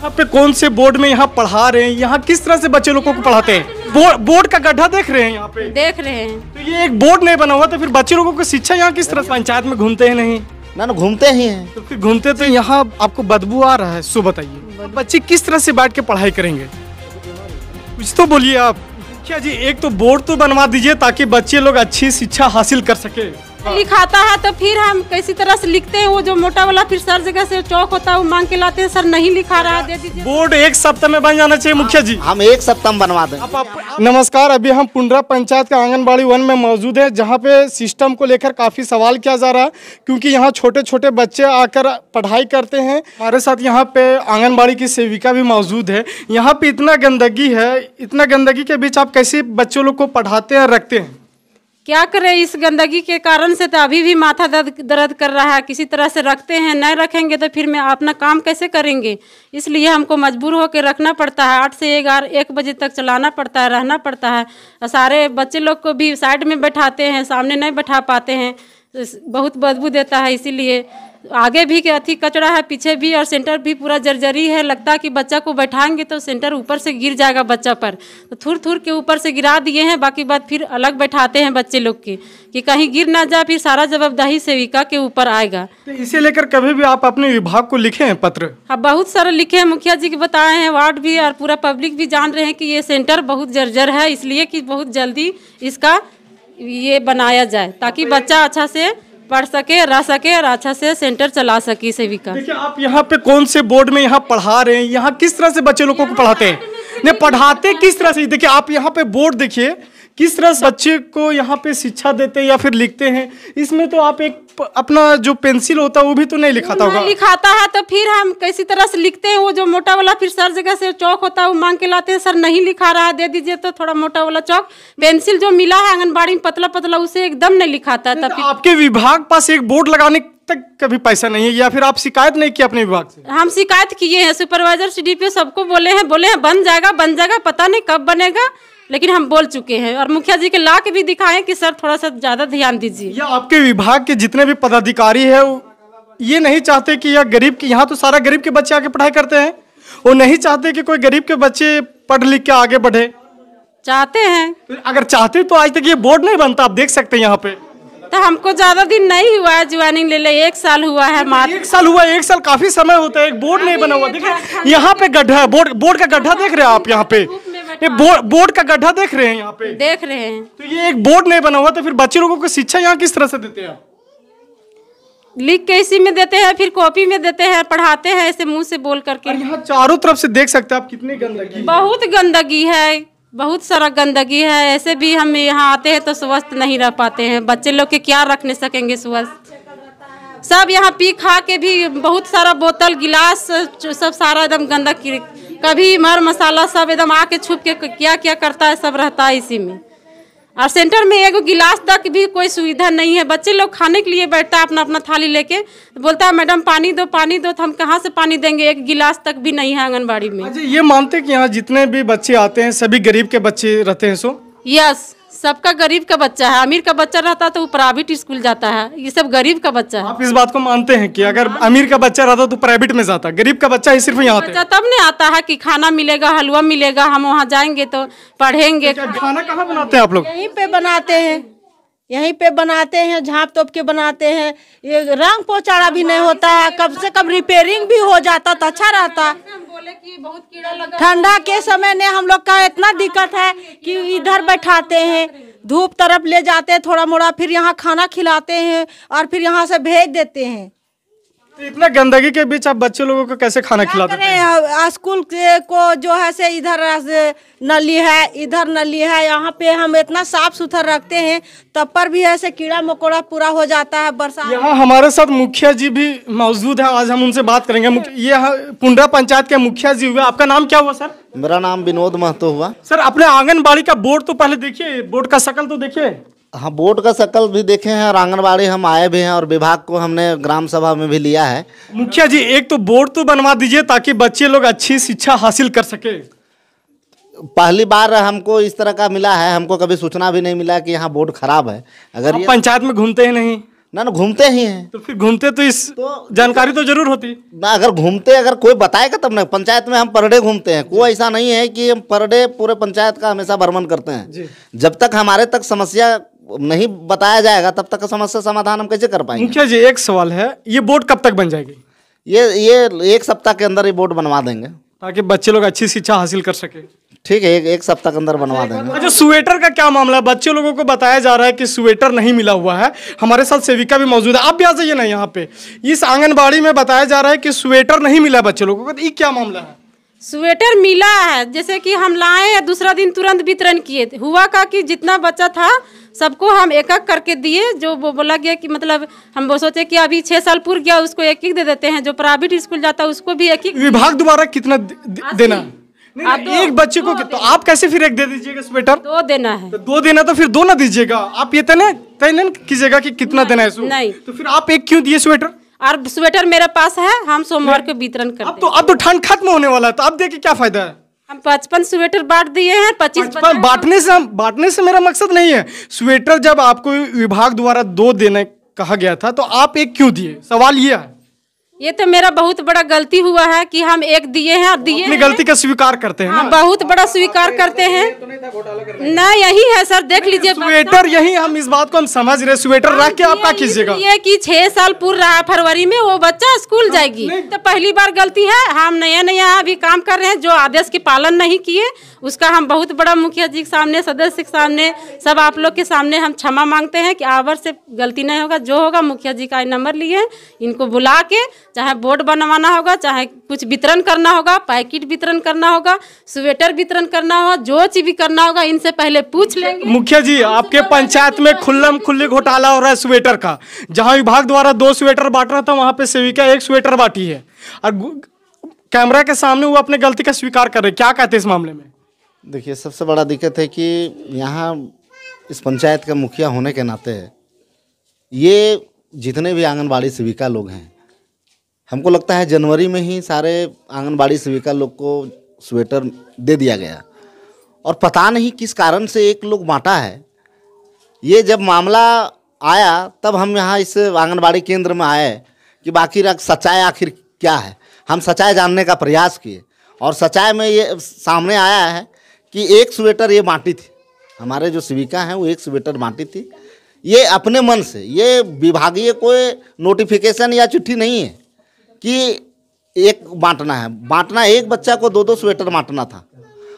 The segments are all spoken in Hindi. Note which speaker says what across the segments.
Speaker 1: यहाँ पे कौन से बोर्ड में यहाँ पढ़ा रहे हैं, यहाँ किस तरह से बच्चे लोगों को पढ़ाते हैं? बोर्ड का गड्ढा देख रहे हैं यहाँ पे?
Speaker 2: देख रहे हैं।
Speaker 1: तो ये एक बोर्ड नहीं बना हुआ, तो फिर बच्चे लोगों को शिक्षा यहाँ किस तरह से? पंचायत में घूमते हैं नहीं?
Speaker 3: ना घूमते ही हैं।
Speaker 1: तो फिर घूमते तो यहाँ आपको बदबू आ रहा है, सो बताइए बच्चे किस तरह से बैठ के पढ़ाई करेंगे? कुछ तो बोलिए आप। मुखिया जी, एक तो बोर्ड तो बनवा दीजिए ताकि बच्चे लोग अच्छी शिक्षा हासिल कर सके।
Speaker 2: लिखाता है तो फिर हम कैसी तरह से लिखते हैं, वो जो मोटा वाला फिर सर जगह से चौक होता है वो मांग के लाते हैं, सर नहीं लिखा रहा है दे दीजिए।
Speaker 1: बोर्ड एक सप्ताह में बन जाना चाहिए मुखिया जी।
Speaker 3: हम एक सप्ताह में बनवा दें।
Speaker 1: नमस्कार, अभी हम पुंडरा पंचायत के आंगनबाड़ी 1 में मौजूद है, जहां पे सिस्टम को लेकर काफ़ी सवाल किया जा रहा है, क्योंकि यहां छोटे छोटे बच्चे आकर पढ़ाई करते हैं। हमारे साथ यहां पे आंगनबाड़ी की सेविका भी मौजूद है। यहां पे इतना गंदगी है, इतना गंदगी के बीच आप कैसे बच्चों लोग को पढ़ाते हैं, रखते हैं?
Speaker 2: क्या करें, इस गंदगी के कारण से तो अभी भी माथा दर्द कर रहा है। किसी तरह से रखते हैं, नहीं रखेंगे तो फिर मैं अपना काम कैसे करेंगे? इसलिए हमको मजबूर होकर रखना पड़ता है। 8 से 1 बजे तक चलाना पड़ता है, रहना पड़ता है। और सारे बच्चे लोग को भी साइड में बैठाते हैं, सामने नहीं बैठा पाते हैं, बहुत बदबू देता है। इसीलिए आगे भी अथी कचरा है, पीछे भी, और सेंटर भी पूरा जर्जरी है। लगता है कि बच्चा को बैठाएंगे तो सेंटर ऊपर से गिर जाएगा बच्चा पर, तो थूर थूर के ऊपर से गिरा दिए हैं। बाकी बात फिर अलग बैठाते हैं बच्चे लोग की कि कहीं गिर ना जाए, फिर सारा जवाबदेही सेविका के ऊपर आएगा।
Speaker 1: तो इसे लेकर कभी भी आप अपने विभाग को लिखे हैं पत्र?
Speaker 2: हाँ, बहुत सारे लिखे हैं, मुखिया जी के बताए हैं, वार्ड भी और पूरा पब्लिक भी जान रहे हैं कि ये सेंटर बहुत जर्जर है, इसलिए कि बहुत जल्दी इसका ये बनाया जाए ताकि बच्चा अच्छा से पढ़ सके, रह सके और अच्छा से सेंटर चला सके सेविका।
Speaker 1: देखिए, आप यहाँ पे कौन से बोर्ड में यहाँ पढ़ा रहे हैं, यहाँ किस तरह से बच्चे लोगों को पढ़ाते हैं? नहीं, पढ़ाते किस तरह से? देखिए, आप यहाँ पे बोर्ड देखिए, किस तरह से बच्चे को यहाँ पे शिक्षा देते हैं या फिर लिखते हैं। इसमें तो आप एक अपना जो पेंसिल होता है वो भी तो नहीं लिखाता होगा।
Speaker 2: लिखाता है तो फिर हम कैसी तरह से लिखते हैं, वो जो मोटा वाला फिर सर जगह से चौक होता है वो मांग के लाते हैं, सर नहीं लिखा रहा है दे दीजिए। तो थोड़ा मोटा वाला चौक पेंसिल जो मिला है आंगनबाड़ी में पतला पतला, उसे एकदम नहीं लिखाता है।
Speaker 1: तब आपके विभाग पास एक बोर्ड लगाने तक कभी पैसा नहीं है, या फिर आप शिकायत नहीं की अपने विभाग से?
Speaker 2: हम शिकायत किए हैं, सुपरवाइजर CDPO सबको बोले हैं बन जाएगा, पता नहीं कब बनेगा, लेकिन हम बोल चुके हैं। और मुखिया जी के ला के भी दिखाएं कि सर थोड़ा सा ज्यादा ध्यान दीजिए।
Speaker 1: या आपके विभाग के जितने भी पदाधिकारी है ये नहीं चाहते कि यह गरीब की, यहाँ तो सारा गरीब के बच्चे आके पढ़ाई करते हैं, वो नहीं चाहते कि कोई गरीब के बच्चे पढ़ लिख के आगे बढ़े?
Speaker 2: चाहते हैं।
Speaker 1: अगर चाहते तो आज तक ये बोर्ड नहीं बनता। आप देख सकते हैं यहाँ पे।
Speaker 2: तो हमको ज्यादा दिन नहीं हुआ है ज्वाइनिंग ले 1 साल हुआ है मात्र।
Speaker 1: 1 साल हुआ? 1 साल काफी समय होता है, एक बोर्ड नहीं बना हुआ। देखिए यहाँ पे गड्ढा है, बोर्ड का गड्ढा देख रहे हैं आप यहाँ पे? ये बोर्ड का गड्ढा देख रहे हैं यहाँ पे?
Speaker 2: देख रहे हैं।
Speaker 1: तो ये एक बोर्ड नहीं बना हुआ, तो फिर बच्चे लोगों को शिक्षा यहाँ किस तरह से देते हैं?
Speaker 2: लिख के इसी में देते हैं, फिर कॉपी में देते हैं, पढ़ाते हैं ऐसे मुंह से बोल करके।
Speaker 1: यहाँ चारों तरफ से देख सकते हैं आप कितनी गंदगी।
Speaker 2: बहुत गंदगी है, बहुत सारा गंदगी है। ऐसे भी हम यहाँ आते हैं तो स्वस्थ नहीं रह पाते हैं, बच्चे लोग के क्या रखने सकेंगे स्वस्थ। सब यहाँ पी खा के भी बहुत सारा बोतल गिलास सब सारा एकदम गंदा, कभी मर मसाला सब एकदम आके छुप के क्या क्या करता है, सब रहता है इसी में। और सेंटर में एक गिलास तक भी कोई सुविधा नहीं है। बच्चे लोग खाने के लिए बैठता है अपना अपना थाली लेके, बोलता है मैडम पानी दो, तो हम कहाँ से पानी देंगे? एक गिलास तक भी नहीं है आंगनबाड़ी में।
Speaker 1: अच्छा, ये मानते हैं कि यहाँ जितने भी बच्चे आते हैं सभी गरीब के बच्चे रहते हैं? सो
Speaker 2: यस, सबका गरीब का बच्चा है। अमीर का बच्चा रहता तो वो प्राइवेट स्कूल जाता है, ये सब गरीब का बच्चा है।
Speaker 1: आप इस बात को मानते हैं कि अगर अमीर का बच्चा रहता तो प्राइवेट में जाता, गरीब का बच्चा ही सिर्फ यहाँ आता है?
Speaker 2: तब नहीं आता है कि खाना मिलेगा, हलवा मिलेगा, हम वहाँ जाएंगे तो पढ़ेंगे।
Speaker 1: खाना कहाँ बनाते हैं आप लोग?
Speaker 4: यहीं पे बनाते हैं, झाँप तोप के बनाते हैं। ये रंग पोचाड़ा भी नहीं होता है, कम से कम रिपेयरिंग भी हो जाता तो अच्छा रहता। ठंडा के समय में हम लोग का इतना दिक्कत है कि इधर बैठाते हैं, धूप तरफ ले जाते हैं थोड़ा मोड़ा, फिर यहाँ खाना खिलाते हैं और फिर यहाँ से भेज देते हैं।
Speaker 1: तो इतना गंदगी के बीच आप बच्चे लोगों को कैसे खाना खिलाते हैं?
Speaker 4: स्कूल को जो है से इधर नली है, इधर नली है, यहाँ पे हम इतना साफ सुथरा रखते हैं, तब पर भी ऐसे कीड़ा मकोड़ा पूरा हो जाता है बरसात।
Speaker 1: यहाँ हमारे साथ मुखिया जी भी मौजूद है, आज हम उनसे बात करेंगे। ये पुंडरा पंचायत के मुखिया जी हुए, आपका नाम क्या हुआ सर?
Speaker 3: मेरा नाम विनोद महतो हुआ।
Speaker 1: सर, अपने आंगनबाड़ी का बोर्ड तो पहले देखिए, बोर्ड का शकल तो देखिए।
Speaker 3: हाँ, बोर्ड का शकल भी देखे हैं और आंगनबाड़ी हम आए भी हैं और विभाग को हमने ग्राम सभा में भी लिया है।
Speaker 1: मुखिया जी, एक तो बोर्ड तो बनवा दीजिए ताकि बच्चे लोग अच्छी शिक्षा हासिल कर सके।
Speaker 3: पहली बार हमको इस तरह का मिला है, हमको कभी सूचना भी नहीं मिला कि यहाँ बोर्ड खराब है। अगर
Speaker 1: पंचायत में घूमते हैं नहीं?
Speaker 3: ना घूमते ही हैं।
Speaker 1: तो फिर घूमते तो इस जानकारी तो जरूर होती
Speaker 3: ना, अगर घूमते अगर कोई बताएगा तब ना। पंचायत में हम पर डे घूमते हैं, कोई ऐसा नहीं है कि हम पर डे पूरे पंचायत का हमेशा भ्रमण करते हैं। जब तक हमारे तक समस्या नहीं बताया जाएगा तब तक समस्या समाधान हम कैसे कर पाएंगे।
Speaker 1: मुखिया जी एक सवाल है, ये बोर्ड कब तक बन जाएगी?
Speaker 3: ये 1 सप्ताह के अंदर ये बोर्ड बनवा देंगे
Speaker 1: ताकि बच्चे लोग अच्छी शिक्षा हासिल कर सके।
Speaker 3: ठीक है, एक सप्ताह के अंदर बनवा देंगे।
Speaker 1: अच्छा, स्वेटर का क्या मामला है? बच्चे लोगों को बताया जा रहा है कि स्वेटर नहीं मिला हुआ है। हमारे साथ सेविका भी मौजूद है, आप भी आ जाइए ना यहाँ पे। इस आंगनबाड़ी में बताया जा रहा है कि स्वेटर नहीं मिला बच्चे लोगों को, तो ये क्या मामला है?
Speaker 2: स्वेटर मिला है, जैसे कि हम लाए दूसरा दिन तुरंत वितरण किए। हुआ का कि जितना बच्चा था सबको हम एक एक करके दिए। जो वो बोला गया कि मतलब हम वो सोचे कि अभी 6 साल पूर गया, उसको एक एक दे देते हैं। जो प्राइवेट स्कूल जाता है उसको भी एक एक।
Speaker 1: विभाग द्वारा कितना देना है? नहीं, एक बच्चे को तो आप कैसे फिर एक दे दीजिएगा स्वेटर?
Speaker 2: 2 देना है।
Speaker 1: तो 2 देना तो फिर 2 ना दीजिएगा। आप ये तय नहीं कीजिएगा कि कितना देना है।
Speaker 2: नहीं,
Speaker 1: तो फिर आप एक क्यों दिए स्वेटर?
Speaker 2: और स्वेटर मेरे पास है, हम सोमवार को वितरण कर देंगे।
Speaker 1: अब तो ठंड खत्म होने वाला है, तो अब देखिए क्या फायदा है।
Speaker 2: हम 55 स्वेटर बांट दिए हैं। 25
Speaker 1: बांटने से मेरा मकसद नहीं है। स्वेटर जब आपको विभाग द्वारा 2 देने कहा गया था तो आप एक क्यों दिए? सवाल ये है।
Speaker 2: ये तो मेरा बहुत बड़ा गलती हुआ है कि हम एक दिए हैं और दिए
Speaker 1: अपनी गलती का स्वीकार करते हैं।
Speaker 2: हाँ, बहुत बड़ा स्वीकार करते हैं ना। यही है सर, देख लीजिए
Speaker 1: स्वेटर, यही हम इस बात को हम समझ रहे। स्वेटर रख के आप क्या कीजिएगा?
Speaker 2: ये कि 6 साल पूरा रहा, फरवरी में वो बच्चा स्कूल जाएगी। तो पहली बार गलती है। हम नया अभी काम कर रहे हैं। जो आदेश के पालन नहीं किए उसका हम बहुत बड़ा मुखिया जी के सामने, सदस्य के सामने, सब आप लोग के सामने हम क्षमा मांगते हैं कि आवर से गलती नहीं होगा। जो होगा मुखिया जी का नंबर लिए, इनको बुला के चाहे बोर्ड बनवाना होगा, चाहे कुछ वितरण करना होगा, पैकेट वितरण करना होगा, स्वेटर वितरण करना होगा, जो चीज भी करना होगा इनसे पहले पूछ लेंगे।
Speaker 1: मुखिया जी, आपके पंचायत में खुल्ले घोटाला हो रहा है स्वेटर का। जहां विभाग द्वारा 2 स्वेटर बांट रहा था, वहां पे सेविका 1 स्वेटर बांटी है और कैमरा के सामने वो अपने गलती का स्वीकार कर रहे। क्या कहते हैं इस मामले में?
Speaker 3: देखिए, सबसे बड़ा दिक्कत है कि यहाँ इस पंचायत का मुखिया होने के नाते ये जितने भी आंगनबाड़ी सेविका लोग हैं, हमको लगता है जनवरी में ही सारे आंगनबाड़ी सेविका लोग को स्वेटर दे दिया गया और पता नहीं किस कारण से एक लोग बांटा है। ये जब मामला आया तब हम यहाँ इस आंगनबाड़ी केंद्र में आए कि बाकी सच्चाई आखिर क्या है। हम सच्चाई जानने का प्रयास किए और सच्चाई में ये सामने आया है कि 1 स्वेटर ये बांटी थी। हमारे जो सेविका हैं वो 1 स्वेटर बांटी थी। ये अपने मन से, ये विभागीय कोई नोटिफिकेशन या चिट्ठी नहीं है कि एक बांटना है। बांटना, एक बच्चा को 2-2 स्वेटर बांटना था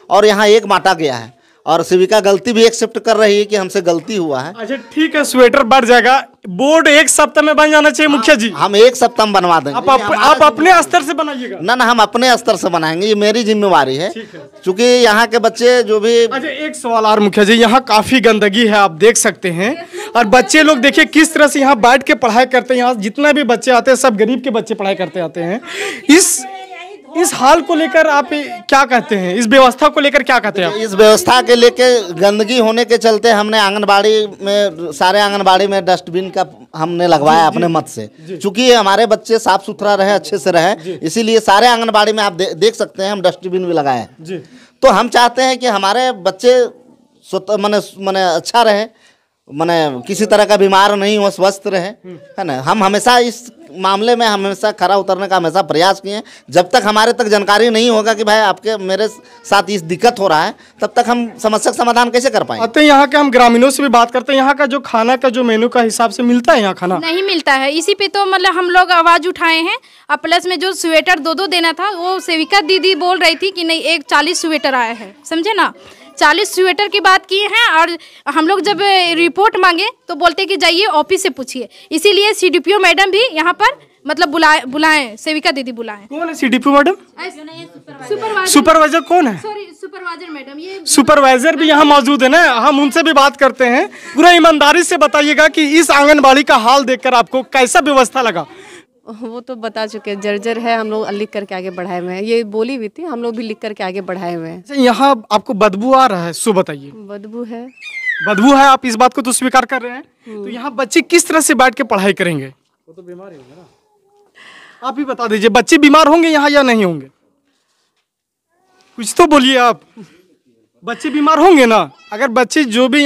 Speaker 3: और यहाँ 1 बांटा गया है और सेविका गलती भी एक्सेप्ट कर रही है कि हमसे गलती हुआ है।
Speaker 1: अच्छा ठीक है, स्वेटर बढ़ जाएगा। बोर्ड 1 सप्ताह में बन जाना चाहिए मुखिया जी।
Speaker 3: हम 1 सप्ताह में बनवा देंगे।
Speaker 1: आप अपने स्तर से बनाइएगा।
Speaker 3: ना हम अपने स्तर से बनाएंगे, ये मेरी जिम्मेवारी है क्योंकि यहाँ के बच्चे जो भी।
Speaker 1: अच्छा, एक सवाल और मुखिया जी, यहाँ काफी गंदगी है, आप देख सकते हैं। और बच्चे लोग देखिए किस तरह से यहाँ बैठ के पढ़ाई करते हैं। यहाँ जितना भी बच्चे आते हैं सब गरीब के बच्चे पढ़ाई करते आते हैं। इस हाल को लेकर आप क्या कहते हैं? इस व्यवस्था को लेकर क्या कहते हैं आप?
Speaker 3: इस व्यवस्था के लेके गंदगी होने के चलते हमने आंगनबाड़ी में, सारे आंगनबाड़ी में डस्टबिन का हमने लगवाया अपने मत से। चूंकि हमारे बच्चे साफ सुथरा रहे, अच्छे से रहे, इसीलिए सारे आंगनबाड़ी में आप देख सकते हैं हम डस्टबिन भी लगाए हैं। तो हम चाहते हैं कि हमारे बच्चे मने अच्छा रहे, मने किसी तरह का बीमार नहीं हो, स्वस्थ रहे, है ना। हम हमेशा इस मामले में हमेशा खरा उतरने का हमेशा प्रयास किए। जब तक हमारे तक जानकारी नहीं होगा कि भाई आपके मेरे साथ इस दिक्कत हो रहा है, तब तक हम समस्या का समाधान कैसे कर पाएंगे।
Speaker 1: आते यहाँ के हम ग्रामीणों से भी बात करते हैं। यहाँ का जो खाना का जो मेनू का हिसाब से मिलता है, यहाँ खाना
Speaker 5: नहीं मिलता है। इसी पे तो मतलब हम लोग आवाज़ उठाए हैं। और प्लस में जो स्वेटर 2-2 देना था, वो सेविका दीदी बोल रही थी कि नहीं 40 स्वेटर आया है, समझे ना। 40 स्वेटर की बात की है और हम लोग जब रिपोर्ट मांगे तो बोलते कि जाइए ऑफिस से पूछिए। इसीलिए CDPO मैडम भी यहाँ पर मतलब बुलाएं, सेविका दीदी बुलाएं।
Speaker 1: कौन है CDPO मैडम? सुपरवाइजर कौन है?
Speaker 5: Sorry, supervisor madam. ये
Speaker 1: सुपरवाइजर भी यहाँ मौजूद है ना, हम उनसे भी बात करते हैं। पूरा ईमानदारी से बताइएगा कि इस आंगनबाड़ी का हाल देखकर आपको कैसा व्यवस्था लगा?
Speaker 6: वो तो बता चुके, जर्जर है, हम लोग लिख करके आगे बढ़ाए हुए हैं। ये बोली हुई थी, हम लोग भी लिख करके आगे बढ़ाए हुए हैं।
Speaker 1: यहाँ आपको बदबू आ रहा है, सो बताइए।
Speaker 6: बदबू है,
Speaker 1: बदबू है, आप इस बात को तो स्वीकार कर रहे हैं। तो यहाँ बच्चे किस तरह से बैठ के पढ़ाई करेंगे? वो तो बीमार ही होंगे ना। आप ही बता दीजिए, बच्चे बीमार होंगे यहाँ या नहीं होंगे? कुछ तो बोलिए आप। बच्चे बीमार होंगे ना? अगर बच्चे जो भी